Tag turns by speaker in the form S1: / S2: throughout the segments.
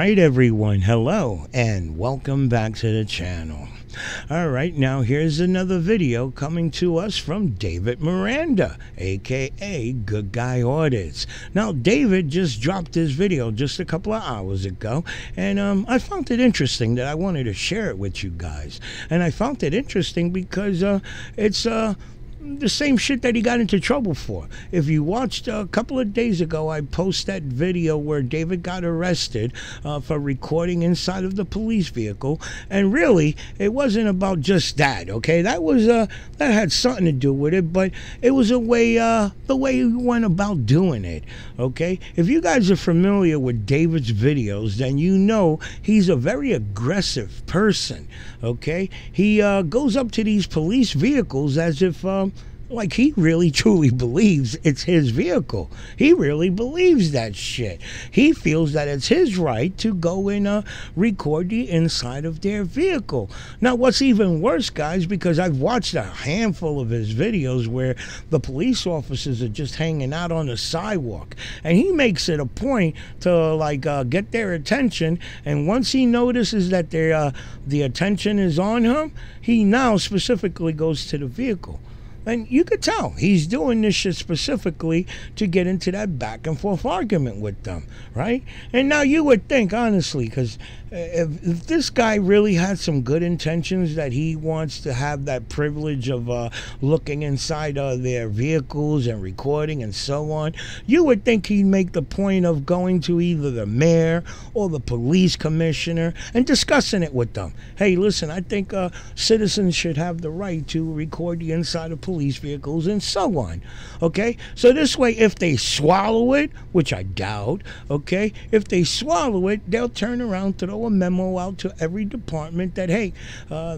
S1: right, everyone. Hello and welcome back to the channel. All right, now here's another video coming to us from David Miranda, aka Good Guy Audits. Now, David just dropped his video just a couple of hours ago, and I found it interesting that I wanted to share it with you guys. And I found it interesting because it's the same shit that he got into trouble for. If you watched a couple of days ago, I posted that video where David got arrested for recording inside of the police vehicle, and really it wasn't about just that. Okay, that was that had something to do with it, but it was a way the way he went about doing it. Okay, if you guys are familiar with David's videos, then you know he's a very aggressive person. Okay, he goes up to these police vehicles as if like he really truly believes it's his vehicle. He really believes that shit. He feels that it's his right to go and record the inside of their vehicle. Now, what's even worse, guys, because I've watched a handful of his videos where the police officers are just hanging out on the sidewalk, and he makes it a point to like get their attention, and once he notices that the attention is on him, he now specifically goes to the vehicle. And you could tell he's doing this shit specifically to get into that back and forth argument with them, right? And now you would think, honestly, because if this guy really had some good intentions, that he wants to have that privilege of looking inside their vehicles and recording and so on, you would think he'd make the point of going to either the mayor or the police commissioner and discussing it with them. Hey, listen, I think citizens should have the right to record the inside of police vehicles and so on. Okay, so this way, if they swallow it, which I doubt, okay, if they swallow it, they'll turn around, throw a memo out to every department that, hey,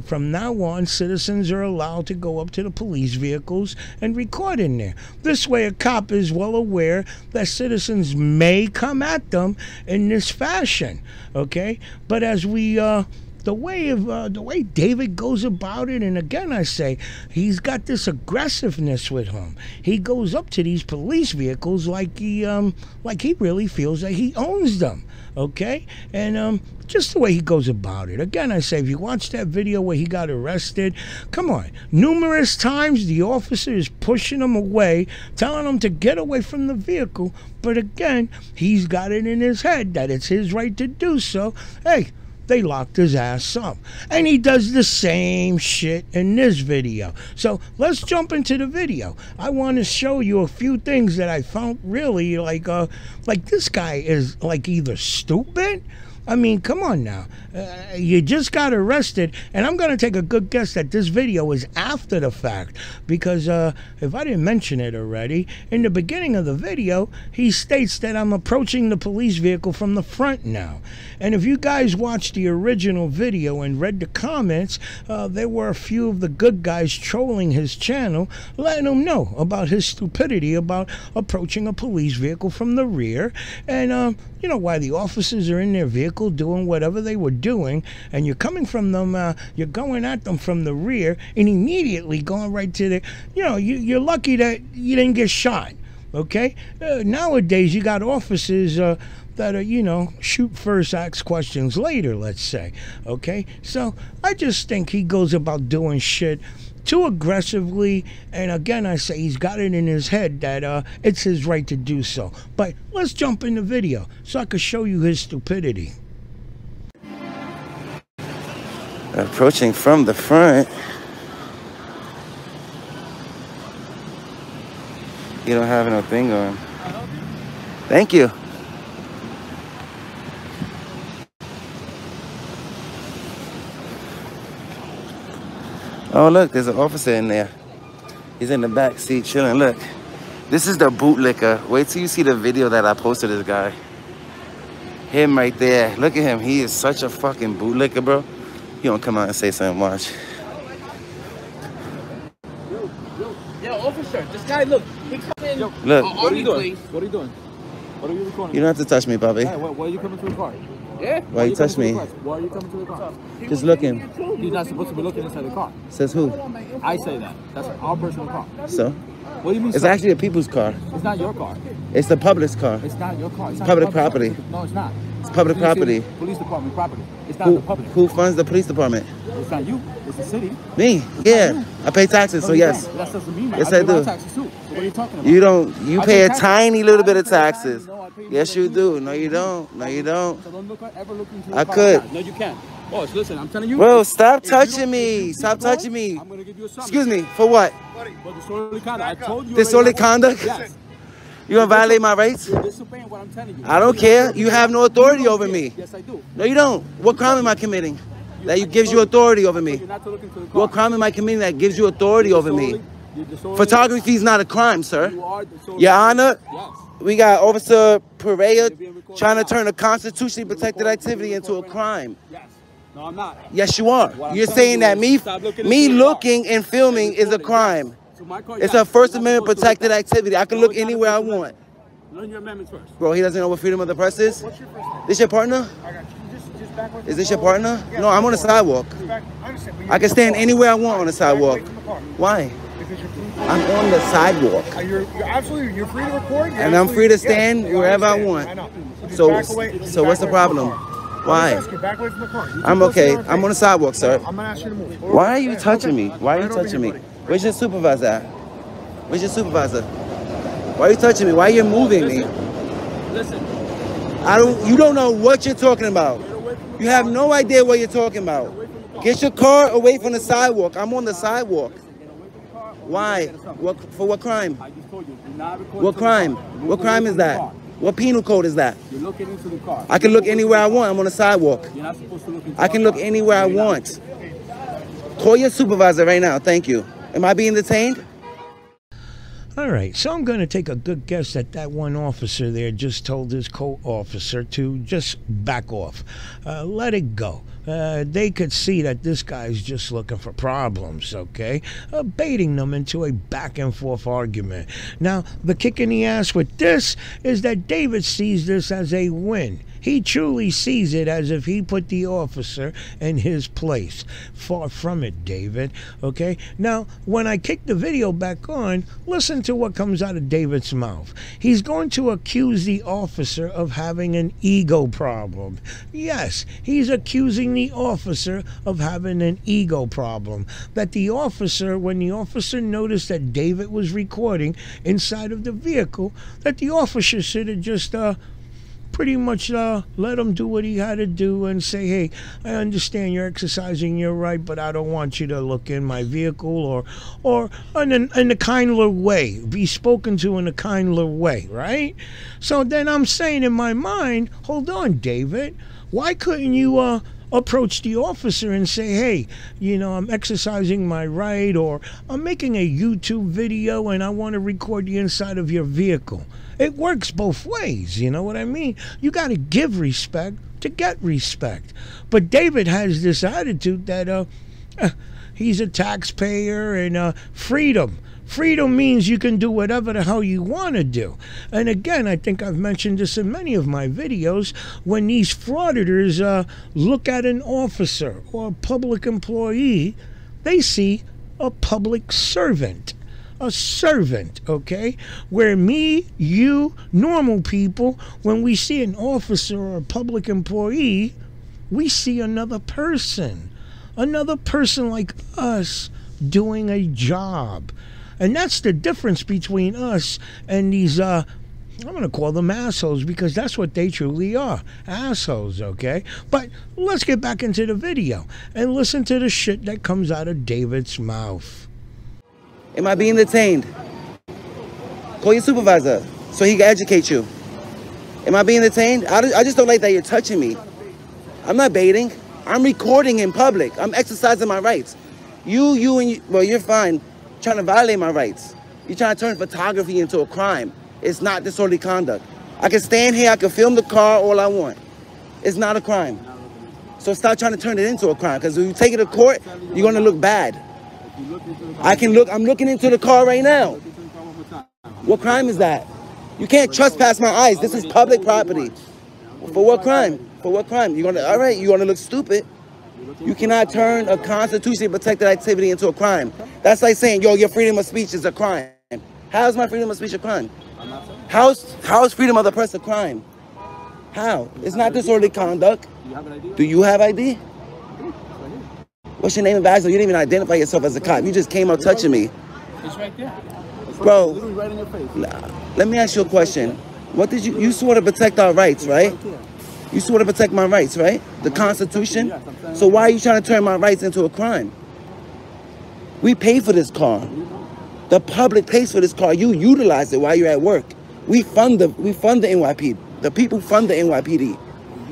S1: from now on, citizens are allowed to go up to the police vehicles and record in there. This way, a cop is well aware that citizens may come at them in this fashion. Okay, but as we the way David goes about it, and again I say, he's got this aggressiveness with him. He goes up to these police vehicles like he really feels that he owns them. Okay, and just the way he goes about it. Again, I say, if you watch that video where he got arrested, come on, numerous times the officer is pushing him away, telling him to get away from the vehicle, but again, he's got it in his head that it's his right to do so. Hey, they locked his ass up. And he does the same shit in this video. So let's jump into the video. I want to show you a few things that I found really like this guy is like either stupid. I mean, come on now. You just got arrested, and I'm going to take a good guess that this video is after the fact, because if I didn't mention it already, in the beginning of the video, he states that I'm approaching the police vehicle from the front now. And if you guys watched the original video and read the comments, there were a few of the good guys trolling his channel, letting him know about his stupidity about approaching a police vehicle from the rear, and you know, why the officers are in their vehicle doing whatever they were doing, and you're coming from them, you're going at them from the rear, and immediately going right to the, you know, you're lucky that you didn't get shot. Okay, nowadays you got officers that are, you know, shoot first, ask questions later, let's say. Okay, so I just think he goes about doing shit too aggressively, and again I say he's got it in his head that it's his right to do so. But let's jump in the video so I can show you his stupidity.
S2: Approaching from the front. You don't have no thing on. Thank you. Oh, look, there's an officer in there. He's in the back seat chilling. Look, this is the bootlicker. Wait till you see the video that I posted this guy. Him right there. Look at him. He is such a fucking bootlicker, bro. You don't come out and say something, watch.
S3: Yo, officer, this guy, look, he come in.
S2: Look.
S3: What are you doing? What are you doing? What are you recording?
S2: You don't have to touch me, Bobby.
S3: Hey, why are you coming to the car? Yeah?
S2: Why you touch me?
S3: Why are you coming to the car?
S2: Just looking.
S3: You're not supposed to be looking inside the car.
S2: Says who?
S3: I say that. That's our personal car.
S2: So?
S3: What do you mean?
S2: It's actually a people's car.
S3: It's not your car.
S2: It's the public's car.
S3: It's not your car. It's not
S2: public property.
S3: No, it's not.
S2: It's public property.
S3: Police department property. It's not the public.
S2: Who funds the police department?
S3: It's not you. It's the city.
S2: Me? Yeah. I pay taxes, so yes.
S3: That doesn't mean
S2: yes, I do.
S3: Taxes too. So what are you talking about?
S2: You don't. You pay a tiny little bit of taxes. Yes, you do. No, you don't. No, you don't.
S3: So don't ever look into
S2: I could.
S3: No, you can't. Oh, listen, I'm telling you.
S2: Bro, stop touching me. Stop touching me.
S3: I'm gonna give you a summons.
S2: Excuse me. For what?
S3: For disorderly conduct. I told you.
S2: Disorderly conduct?
S3: Yes.
S2: You gonna violate my rights?
S3: You're disobeying what I'm telling you.
S2: I don't care. You have no authority over me.
S3: Yes, I do.
S2: No, you don't. What crime am I committing that gives you authority over me?
S3: You're not to look into the car.
S2: What crime am I committing that gives you authority over me? Photography is not a crime, sir. Your Honor, we got Officer Pereira trying to turn a constitutionally protected activity into a crime.
S3: Yes. No, I'm not.
S2: Yes, you are. You're saying that me looking and filming is a crime. It's a First Amendment protected activity. I can look anywhere I want.
S3: Learn your amendments first.
S2: Bro, he doesn't know what freedom of the press is?
S3: What's your first name?
S2: This your partner?
S3: I got you. Just back away from
S2: Is this
S3: the
S2: your
S3: car.
S2: partner? No, I'm on the sidewalk. I can stand anywhere I want on the sidewalk. Why? I'm on the sidewalk.
S4: You're absolutely, you're free to record.
S2: And I'm free to stand wherever I want.
S4: I know.
S2: So what's the problem? Why?
S4: Back away from the car.
S2: I'm okay. I'm on the sidewalk, sir.
S4: I'm gonna ask you to move.
S2: Why are you touching me? Why are you touching me? Where's your supervisor at? Where's your supervisor? Why are you touching me? Why are you moving me?
S3: Listen.
S2: You don't know what you're talking about. You have no idea what you're talking about. Get your car away from the sidewalk. I'm on the sidewalk. Why? For what crime?
S3: I just told you, do not record.
S2: What crime? What crime is that? What penal code is that?
S3: You're looking into the car.
S2: I can look anywhere I want. I'm on the sidewalk.
S3: You're not supposed to look into
S2: I can look anywhere I want. Call your supervisor right now. Thank you. Am I being detained?
S1: All right, so I'm going to take a good guess that that one officer there just told his co-officer to just back off. Let it go. They could see that this guy's just looking for problems, okay? Baiting them into a back-and-forth argument. Now, the kick in the ass with this is that David sees this as a win. He truly sees it as if he put the officer in his place. Far from it, David. Okay? Now, when I kick the video back on, listen to what comes out of David's mouth. He's going to accuse the officer of having an ego problem. Yes, he's accusing the officer of having an ego problem. That the officer, when the officer noticed that David was recording inside of the vehicle, that the officer should have just pretty much let him do what he had to do and say, hey, I understand you're exercising your right, but I don't want you to look in my vehicle, or in a kindler way, be spoken to in a kindler way, right? So then I'm saying in my mind, hold on, David, why couldn't you approach the officer and say, hey, you know, I'm exercising my right, or I'm making a YouTube video and I want to record the inside of your vehicle. It works both ways, you know what I mean? You got to give respect to get respect. But David has this attitude that he's a taxpayer and freedom. Freedom means you can do whatever the hell you want to do. And again, I think I've mentioned this in many of my videos, when these frauditors look at an officer or a public employee, they see a public servant. A servant, okay? Where me, you, normal people, when we see an officer or a public employee, we see another person like us doing a job. And that's the difference between us and these, I'm going to call them assholes, because that's what they truly are, assholes, okay? But let's get back into the video and listen to the shit that comes out of David's mouth.
S2: Am I being detained? Call your supervisor so he can educate you. Am I being detained? I just don't like that you're touching me. I'm not baiting. I'm recording in public. I'm exercising my rights. Well, you're fine trying to violate my rights. You're trying to turn photography into a crime. It's not disorderly conduct. I can stand here, I can film the car all I want. It's not a crime. So stop trying to turn it into a crime, because when you take it to court, you're going to look bad. I'm looking into the car right now. What crime is that? You can't trespass my eyes. This is public property. For what crime? For what crime? You're gonna look stupid. You cannot turn a constitutionally protected activity into a crime. That's like saying, yo, your freedom of speech is a crime. How is my freedom of speech a crime? How is freedom of the press a crime? How? It's not disorderly conduct.
S3: Do you have an ID?
S2: Do you have ID?
S3: Right here.
S2: What's your name and badge? You didn't even identify yourself as a cop. You just came out touching me.
S3: It's right there.
S2: Bro,
S3: Literally right in your face.
S2: let me ask you a question. What did you swore to protect our rights, right? You swore to protect my rights, right? The Constitution? So why are you trying to turn my rights into a crime? We pay for this car. The public pays for this car. You utilize it while you're at work. We fund the NYPD. The people fund the NYPD.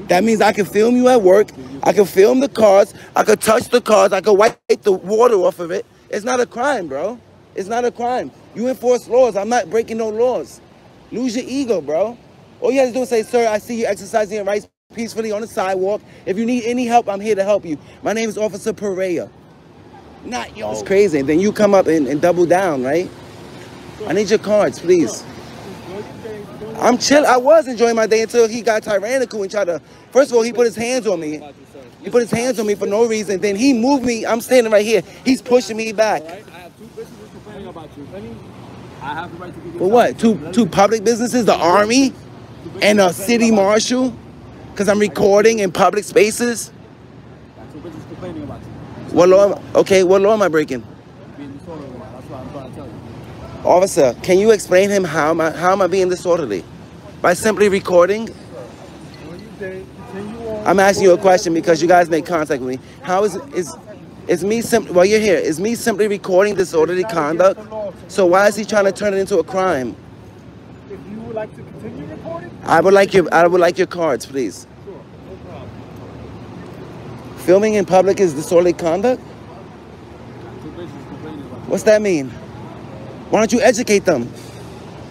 S2: That means I can film you at work. I can film the cars. I can touch the cars. I can wipe the water off of it. It's not a crime, bro. It's not a crime. You enforce laws. I'm not breaking no laws. Lose your ego, bro. All you have to do is say, sir, I see you exercising your rights peacefully on the sidewalk. If you need any help, I'm here to help you. My name is Officer Portray. Not yo. It's crazy. And then you come up and double down, right? I need your cards, please. I'm chill. I was enjoying my day until he got tyrannical and tried to. First of all, he put his hands on me. He put his hands on me for no reason. Then he moved me. I'm standing right here. He's pushing me back.
S3: I have two businesses complaining about you. I have the right to give you.
S2: For what? Two public businesses, the army, and a city marshal, because I'm recording in public spaces.
S3: Two businesses complaining about you.
S2: What law? Okay, what law am I breaking?
S3: Being disorderly. That's what I'm trying to tell you.
S2: Officer, can you explain him how am I being disorderly? By simply recording? I'm asking you a question because you guys make contact with me. How is me simply, well, you're here. Is me simply recording disorderly conduct? So why is he trying to turn it into a crime?
S4: If you would like to continue recording?
S2: I would like your cards, please.
S4: Sure, no problem.
S2: Filming in public is disorderly conduct? What's that mean? Why don't you educate them?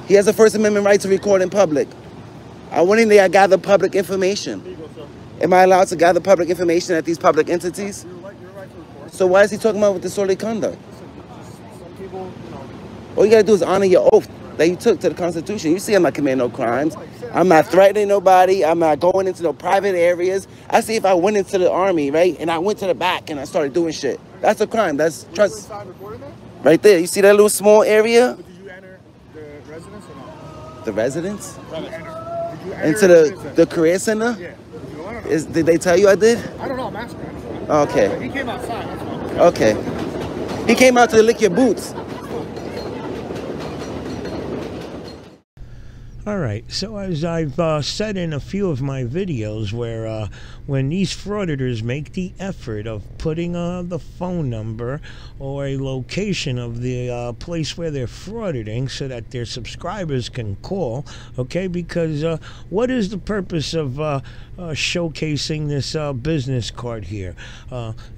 S2: He has a First Amendment right to record in public. I went in there, I gathered public information.
S4: Here you go, sir.
S2: Am I allowed to gather public information at these public entities?
S4: You're right to record.
S2: So why is he talking about disorderly conduct?
S4: Some people,
S2: All you gotta do is honor your oath that you took to the Constitution. You see I'm not committing no crimes. I'm not threatening nobody. I'm not going into no private areas. I see if I went into the army, right, and I went to the back and I started doing shit. That's a crime. That's trust. Right there. You see that little small area?
S4: But did you enter the residence or not?
S2: The residence?
S4: Did you enter
S2: Into the career center?
S4: Yeah. Did you enter?
S2: Did they tell you I did?
S4: I don't know. I'm asking.
S2: Okay.
S4: He came outside. That's why.
S2: Okay. He came out to lick your boots.
S1: All right, so as I've said in a few of my videos where when these frauditors make the effort of putting the phone number or a location of the place where they're frauding so that their subscribers can call, okay, because what is the purpose of showcasing this business card here?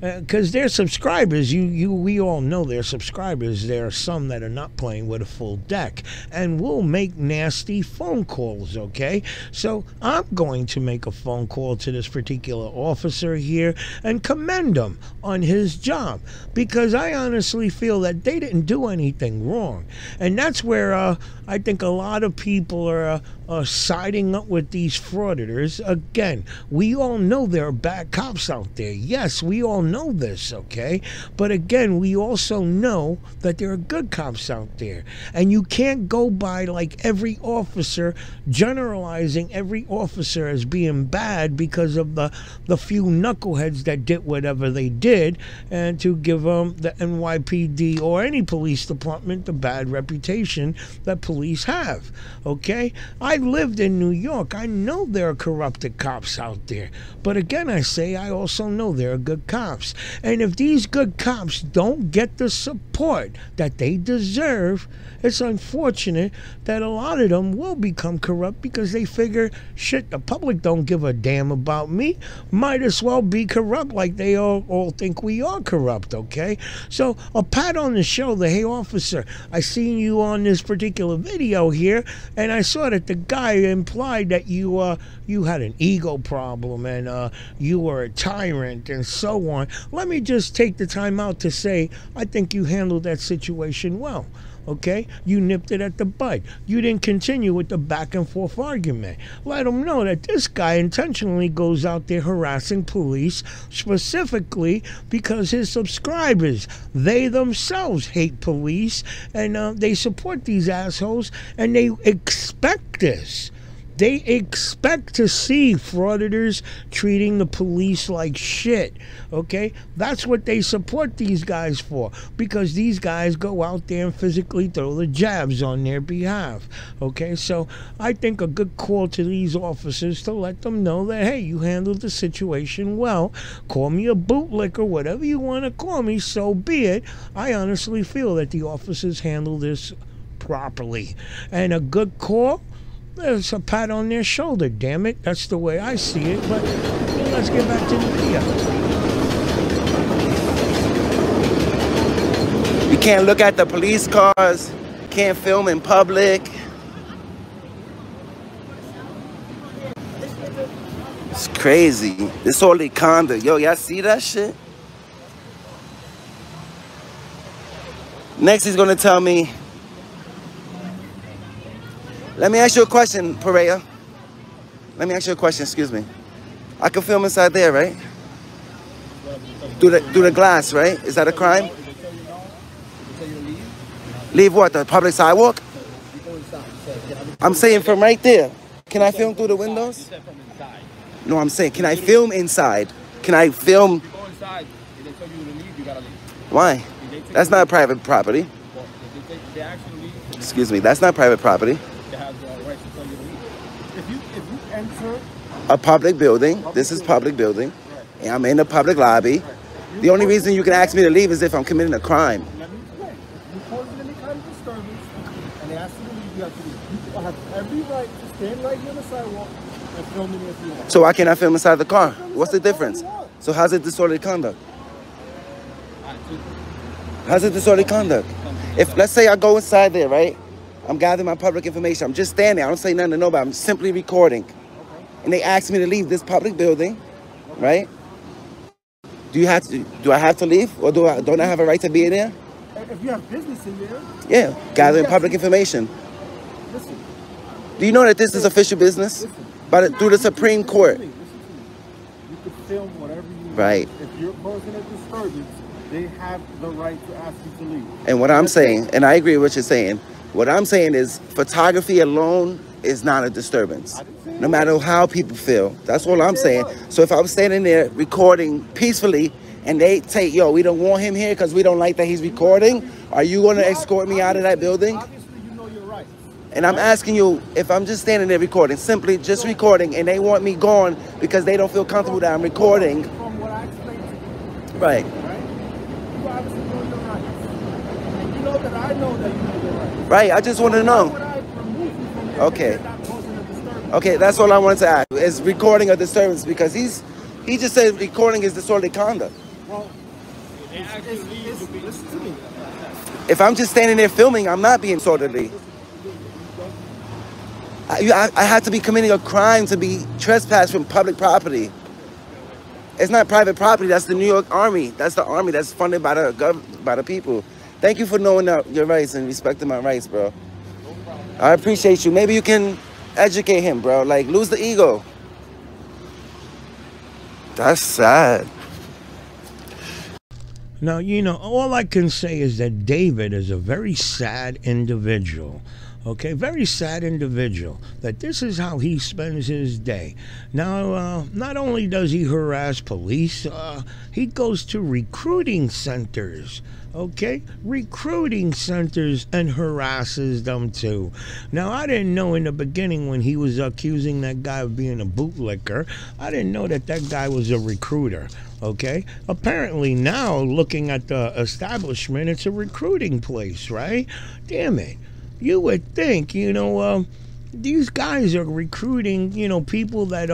S1: Because they're subscribers, we all know they're subscribers. There are some that are not playing with a full deck and will make nasty phone calls, okay? So I'm going to make a phone call to this particular officer here and commend him on his job, because I honestly feel that they didn't do anything wrong. And that's where I think a lot of people are siding up with these frauditors. Again, we all know there are bad cops out there. Yes, we all know this, okay? But again, we also know that there are good cops out there. And you can't go by like every officer, generalizing every officer as being bad because of the few knuckleheads that did whatever they did, and to give them, the NYPD or any police department, the bad reputation that police have, okay? I lived in New York. I know there are corrupted cops out there. But again, I say I also know there are good cops. And if these good cops don't get the support that they deserve, it's unfortunate that a lot of them will become corrupt because they figure, shit, the public don't give a damn about me. Might as well be corrupt like they all think we are corrupt, okay? So a pat on the shoulder, hey officer, I seen you on this particular video here, and I saw that the guy implied that you had an ego problem and you were a tyrant and so on. Let me just take the time out to say I think you handled that situation well. Okay, you nipped it at the bud. You didn't continue with the back and forth argument. Let them know that this guy intentionally goes out there harassing police, specifically because his subscribers, they themselves hate police, and they support these assholes, and they expect this. They expect to see frauditors treating the police like shit, okay? That's what they support these guys for, because these guys go out there and physically throw the jabs on their behalf, okay? So I think a good call to these officers to let them know that, hey, you handled the situation well. Call me a bootlicker, whatever you want to call me, so be it. I honestly feel that the officers handle this properly. And a good call, there's a pat on their shoulder, damn it. That's the way I see it. But let's get back to the video.
S2: You can't look at the police cars. Can't film in public. It's crazy. Disorderly conduct. Yo, y'all see that shit? Next, he's gonna tell me. Let me ask you a question, Perea. Let me ask you a question, excuse me. I can film inside there, right? Through the glass, right? Is that a crime? Leave what, the public sidewalk? I'm saying from right there. Can I film through the windows? No, I'm saying, can I film inside? Can I film? Why? That's not private property. Excuse me, that's not private property.
S4: If you enter
S2: A public building, this is public building, and I'm in the public lobby. The only reason you can ask me to leave is if I'm committing a crime.
S4: Let me explain. If you cause any kind of disturbance and they ask you to leave, you have to leave. You have every right to stand right here on the sidewalk and film me if you want.
S2: So why can't I film inside the car? What's the difference? So how's it disorderly conduct? How's it disorderly conduct? If, let's say I go inside there, right? I'm gathering my public information. I'm just standing. I don't say nothing to nobody. I'm simply recording. And they ask me to leave this public building, right? Do I have to leave? Or don't I have a right to be in there?
S4: If you have business in there.
S2: Yeah, gathering public information.
S4: Listen.
S2: Do you know that this is official business? Through the Supreme Court.
S4: Listen to me. You can film whatever you want.
S2: Right.
S4: If you're causing a disturbance, they have the right to ask you to leave.
S2: And what I'm saying, and I agree with what you're saying, what I'm saying is photography alone is not a disturbance. No matter how people feel. That's all I'm saying. So if I was standing there recording peacefully and they say, yo, we don't want him here because we don't like that he's recording, are you going to escort me out of that building?
S4: Obviously, you know your rights.
S2: And I'm asking you, if I'm just standing there recording, simply just recording, and they want me gone because they don't feel comfortable that I'm recording.
S4: From what I explained to you.
S2: Right.
S4: You obviously know your rights. And you know that I know that you know your rights.
S2: Right, I just want to know. Okay. Okay, that's all I wanted to ask. Is recording a disturbance? Because he just said recording is disorderly conduct.
S4: Well, listen to me.
S2: If I'm just standing there filming, I'm not being disorderly. I have to be committing a crime to be trespassed from public property. It's not private property. That's the New York Army. That's the army that's funded by the people. Thank you for knowing your rights and respecting my rights, bro. I appreciate you. Maybe you can educate him, bro. Like, lose the ego. That's sad.
S1: Now, you know, all I can say is that David is a very sad individual. Okay, very sad individual. That this is how he spends his day. Now, not only does he harass police, he goes to recruiting centers. Okay, recruiting centers and harasses them too. Now, I didn't know in the beginning when he was accusing that guy of being a bootlicker, I didn't know that guy was a recruiter. Okay, apparently now looking at the establishment, it's a recruiting place, right? Damn it. You would think, you know, these guys are recruiting, you know, people that,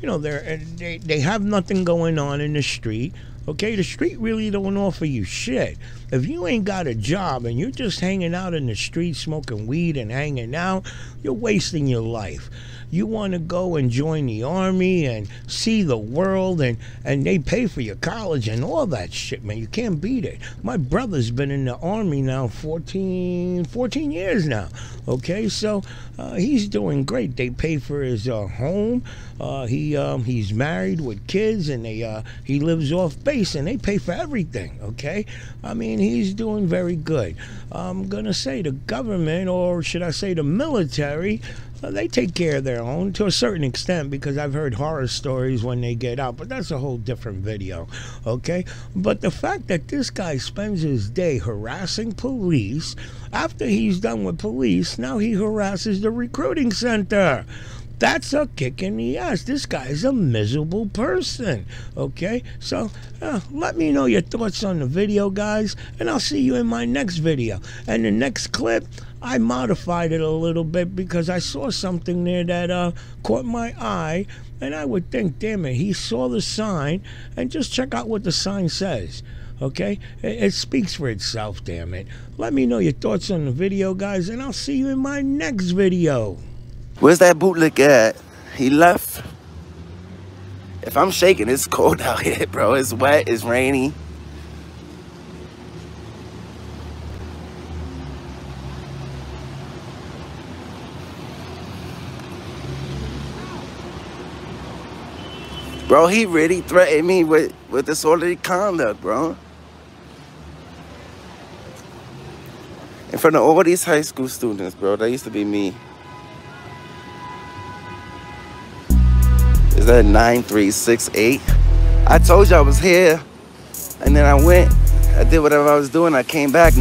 S1: you know, they have nothing going on in the street. Okay, the street really don't offer you shit. If you ain't got a job and you're just hanging out in the street smoking weed and hanging out, you're wasting your life. You want to go and join the army and see the world, and they pay for your college and all that shit, man. You can't beat it. My brother's been in the army now 14 years now. Okay, so he's doing great. They pay for his home. He's married with kids, and he lives off base, and they pay for everything. Okay, I mean, mean, he's doing very good. I'm going to say the government, or should I say the military, they take care of their own to a certain extent, because I've heard horror stories when they get out, but that's a whole different video, okay? But the fact that this guy spends his day harassing police, after he's done with police, now he harasses the recruiting center. That's a kick in the ass. This guy is a miserable person, okay? So let me know your thoughts on the video, guys, and I'll see you in my next video. And the next clip, I modified it a little bit because I saw something there that caught my eye, and I would think, damn it, he saw the sign, and just check out what the sign says. Okay? It speaks for itself, damn it. Let me know your thoughts on the video, guys, and I'll see you in my next video.
S2: Where's that bootlick at? He left. If I'm shaking, it's cold out here, bro. It's wet, it's rainy. Bro, he really threatened me with disorderly conduct, bro. In front of all these high school students, bro. That used to be me. Is that 9368? I told you I was here, and then I went. I did whatever I was doing. I came back.